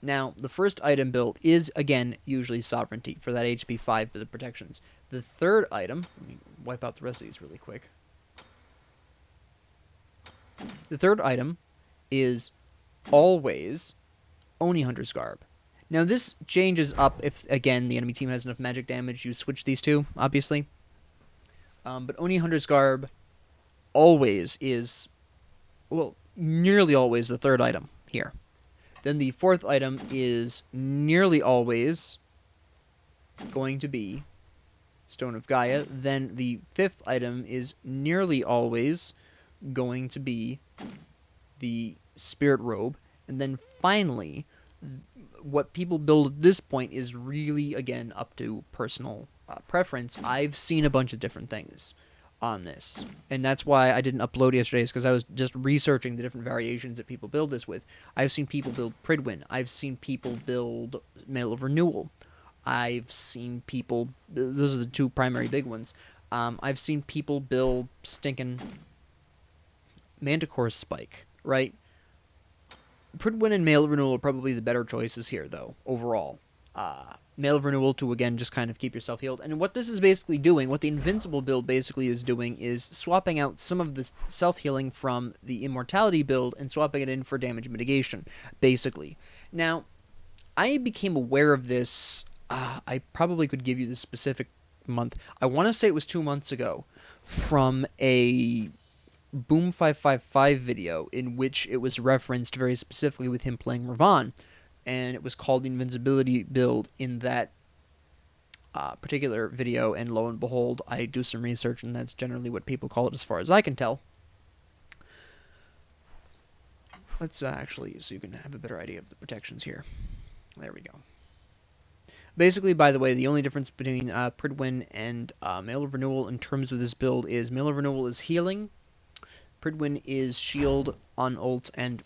Now, the first item build is, again, usually Sovereignty for that HP 5 for the protections. The third item, let me wipe out the rest of these really quick. The third item is always Oni Hunter's Garb. Now, this changes up if, again, the enemy team has enough magic damage. You switch these two, obviously. But Oni Hunter's Garb always is, well, nearly always the third item here. Then the fourth item is nearly always going to be Stone of Gaia. Then the fifth item is nearly always going to be the Spirit Robe. And then finally, what people build at this point is really, again, up to personal preference. I've seen a bunch of different things on this, and that's why I didn't upload yesterday's, because I was just researching the different variations that people build this with. I've seen people build Pridwin. I've seen people build Mail of Renewal. I've seen people, those are the two primary big ones. I've seen people build stinking Manticore's Spike, right? Pridwin and Mail of Renewal are probably the better choices here, though, overall. Mail of Renewal to, again, just kind of keep yourself healed. And what this is basically doing, what the Invincible build basically is doing, is swapping out some of the self-healing from the Immortality build and swapping it in for damage mitigation, basically. Now, I became aware of this. I probably could give you the specific month. I want to say it was 2 months ago from a Boom 555 video in which it was referenced very specifically with him playing Ravon, and it was called the Invincibility Build in that particular video, and lo and behold, I do some research, and that's generally what people call it as far as I can tell. Let's actually, so you can have a better idea of the protections here. There we go. Basically, by the way, the only difference between Pridwin and Mail of Renewal in terms of this build is Mail of Renewal is healing, Pridwin is shield on ult and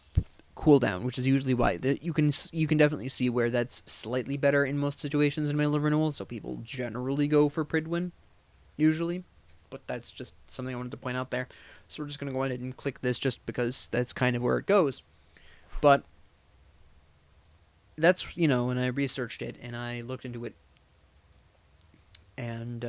cooldown, which is usually why you can definitely see where that's slightly better in most situations in Mail of Renewal. So people generally go for Pridwin, usually, but that's just something I wanted to point out there. So we're just gonna go ahead and click this just because that's kind of where it goes. But that's, you know, when I researched it and I looked into it, and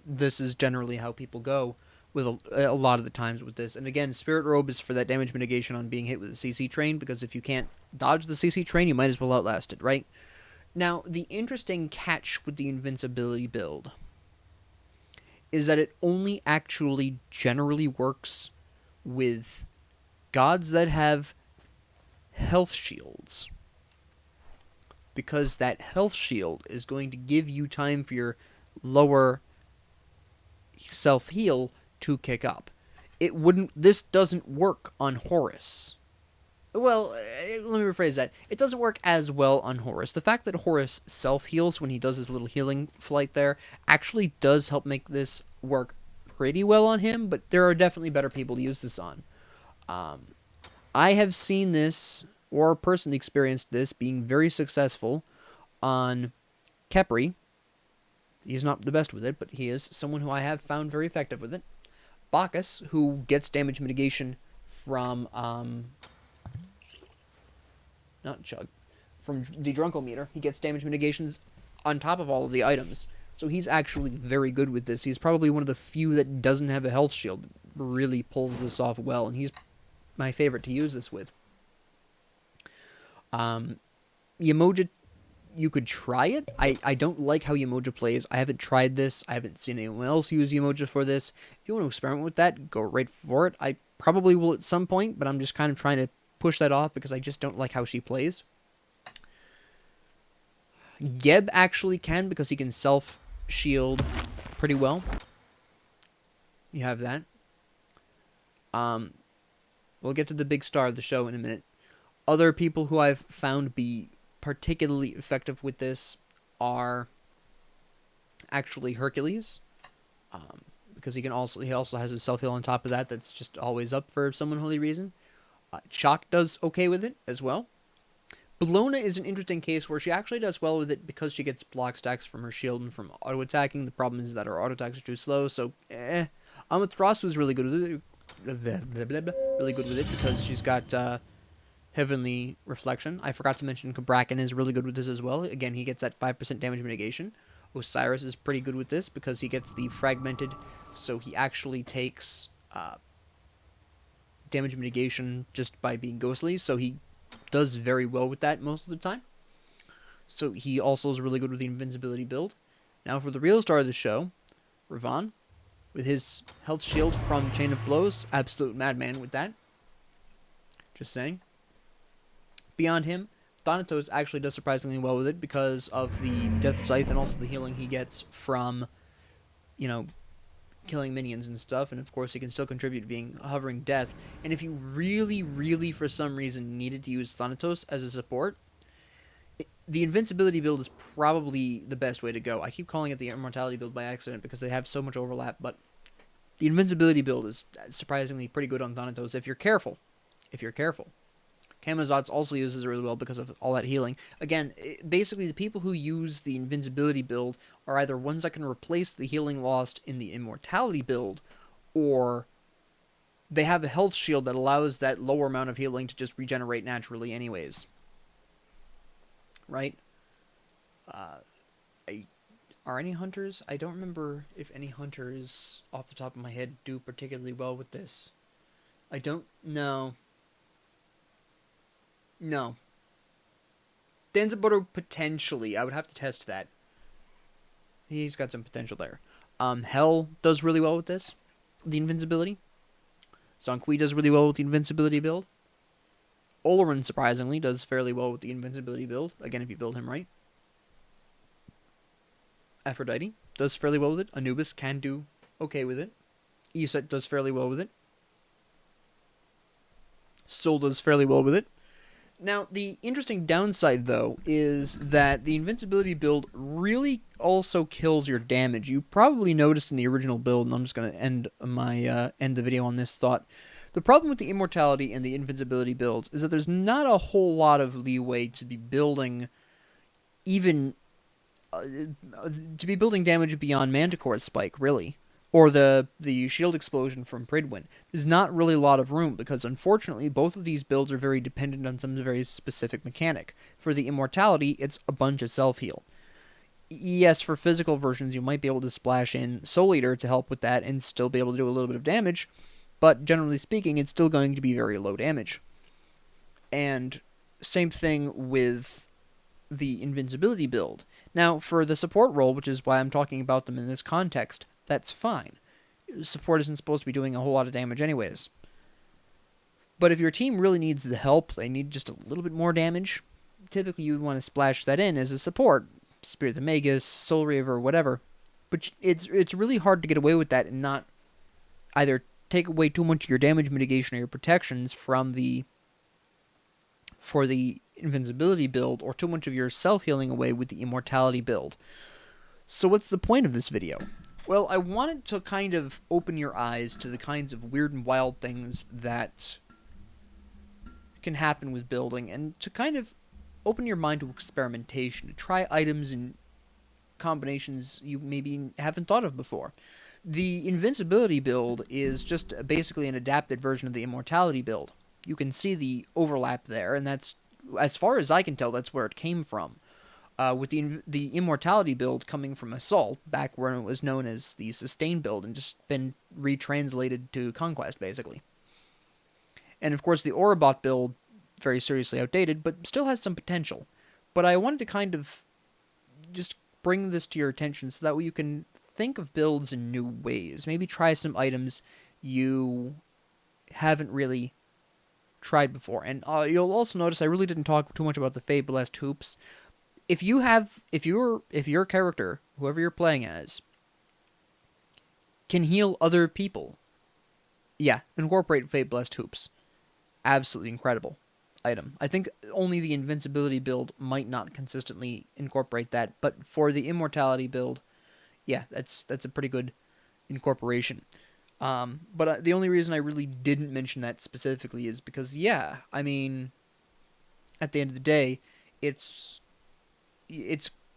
this is generally how people go with a lot of the times with this. And again, Spirit Robe is for that damage mitigation on being hit with a CC train, because if you can't dodge the CC train, you might as well outlast it, right? Now, the interesting catch with the invincibility build is that it only actually generally works with gods that have health shields, because that health shield is going to give you time for your lower self-heal to kick up. This doesn't work on Horus. Well, let me rephrase that. It doesn't work as well on Horus. The fact that Horus self-heals when he does his little healing flight there actually does help make this work pretty well on him, but there are definitely better people to use this on. I have seen this, or personally experienced this, being very successful on Khepri. He's not the best with it, but he is someone who I have found very effective with it. Bacchus, who gets damage mitigation from, not Chug, from the Drunkometer. He gets damage mitigations on top of all of the items. So he's actually very good with this. He's probably one of the few that doesn't have a health shield. Really pulls this off well, and he's my favorite to use this with. Yemoja, you could try it. I don't like how Yemoja plays. I haven't tried this. I haven't seen anyone else use Yemoja for this. If you want to experiment with that, go right for it. I probably will at some point, but I'm just kind of trying to push that off because I just don't like how she plays. Geb actually can, because he can self-shield pretty well. You have that. We'll get to the big star of the show in a minute. Other people who I've found be particularly effective with this are actually Hercules, because he also has his self-heal on top of that. That's just always up for some unholy reason. Chalk does okay with it as well. Bellona is an interesting case where she actually does well with it because she gets block stacks from her shield and from auto-attacking. The problem is that her auto-attacks are too slow, so Amaterasu is really good with it. Really good with it because she's got Heavenly Reflection. I forgot to mention Cabrakhan is really good with this as well. Again, he gets that 5% damage mitigation. Osiris is pretty good with this because he gets the Fragmented, so he actually takes damage mitigation just by being ghostly, so he does very well with that most of the time. So he also is really good with the invincibility build. Now for the real star of the show, Ravon, with his health shield from Chain of Blows. Absolute madman with that. Just saying. Beyond him, Thanatos actually does surprisingly well with it because of the Death Scythe and also the healing he gets from, you know, killing minions and stuff. And of course, he can still contribute to being hovering death. And if you really, really, for some reason, needed to use Thanatos as a support, the invincibility build is probably the best way to go. I keep calling it the Immortality Build by accident because they have so much overlap, but the invincibility build is surprisingly pretty good on Thanatos if you're careful. Camazotz also uses it really well because of all that healing. Again, basically the people who use the invincibility build are either ones that can replace the healing lost in the immortality build, or they have a health shield that allows that lower amount of healing to just regenerate naturally anyways. Right? Are any hunters? I don't remember if any hunters off the top of my head do particularly well with this. I don't know. No. Danzabuto, potentially. I would have to test that. He's got some potential there. Hell does really well with this. The invincibility. Zonkui does really well with the invincibility build. Olorin, surprisingly, does fairly well with the invincibility build. Again, if you build him right. Aphrodite does fairly well with it. Anubis can do okay with it. Iset does fairly well with it. Sol does fairly well with it. Now, the interesting downside, though, is that the invincibility build really also kills your damage. You probably noticed in the original build, and I'm just going to end the video on this thought. The problem with the immortality and the invincibility builds is that there's not a whole lot of leeway to be building even damage beyond Manticore's spike, really. Or the shield explosion from Pridwin. There's not really a lot of room, because unfortunately both of these builds are very dependent on some very specific mechanic. For the immortality, it's a bunch of self-heal. Yes, for physical versions you might be able to splash in Soul Eater to help with that and still be able to do a little bit of damage, but generally speaking it's still going to be very low damage. And same thing with the invincibility build. Now, for the support role, which is why I'm talking about them in this context, that's fine. Support isn't supposed to be doing a whole lot of damage anyways. But if your team really needs the help, they need just a little bit more damage, typically you would want to splash that in as a support. Spirit the Magus, Soul Reaver, whatever. But it's really hard to get away with that and not either take away too much of your damage mitigation or your protections for the invincibility build, or too much of your self-healing away with the immortality build. So what's the point of this video? Well, I wanted to kind of open your eyes to the kinds of weird and wild things that can happen with building, and to kind of open your mind to experimentation, to try items and combinations you maybe haven't thought of before. The invincibility build is just basically an adapted version of the immortality build. You can see the overlap there, and that's, as far as I can tell, that's where it came from. With the immortality build coming from Assault, back when it was known as the Sustain build, and just been retranslated to Conquest, basically. And of course the Aurobot build, very seriously outdated, but still has some potential. But I wanted to kind of just bring this to your attention so that way you can think of builds in new ways. Maybe try some items you haven't really tried before. And you'll also notice I really didn't talk too much about the Fate Blessed hoops. If your character, whoever you're playing as, can heal other people, yeah, incorporate Fate Blessed hoops. Absolutely incredible item. I think only the invincibility build might not consistently incorporate that, but for the immortality build, yeah, that's a pretty good incorporation. But the only reason I really didn't mention that specifically is because, yeah, I mean, at the end of the day, it's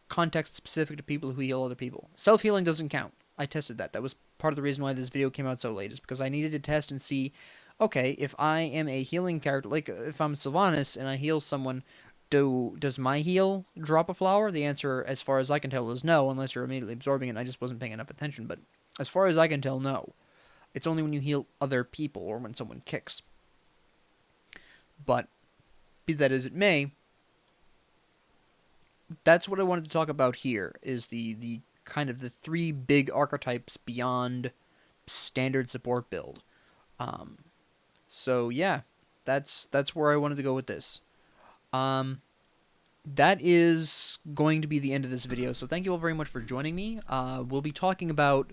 context specific to people who heal other people. Self-healing doesn't count. I tested that. That was part of the reason why this video came out so late, is because I needed to test and see, okay, if I am a healing character, like if I'm Sylvanas and I heal someone, does my heal drop a flower? The answer, as far as I can tell, is no, unless you're immediately absorbing it, and I just wasn't paying enough attention. But as far as I can tell, no. It's only when you heal other people or when someone kicks. But, be that as it may, that's what I wanted to talk about here, is the kind of the three big archetypes beyond standard support build. So yeah, that's where I wanted to go with this. That is going to be the end of this video, so thank you all very much for joining me. We'll be talking about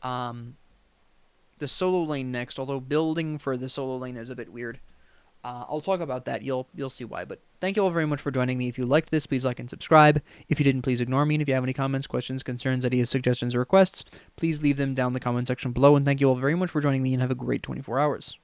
the solo lane next, although building for the solo lane is a bit weird. I'll talk about that. You'll see why. But thank you all very much for joining me. If you liked this, please like and subscribe. If you didn't, please ignore me. And if you have any comments, questions, concerns, ideas, suggestions, or requests, please leave them down in the comment section below. And thank you all very much for joining me, and have a great 24 hours.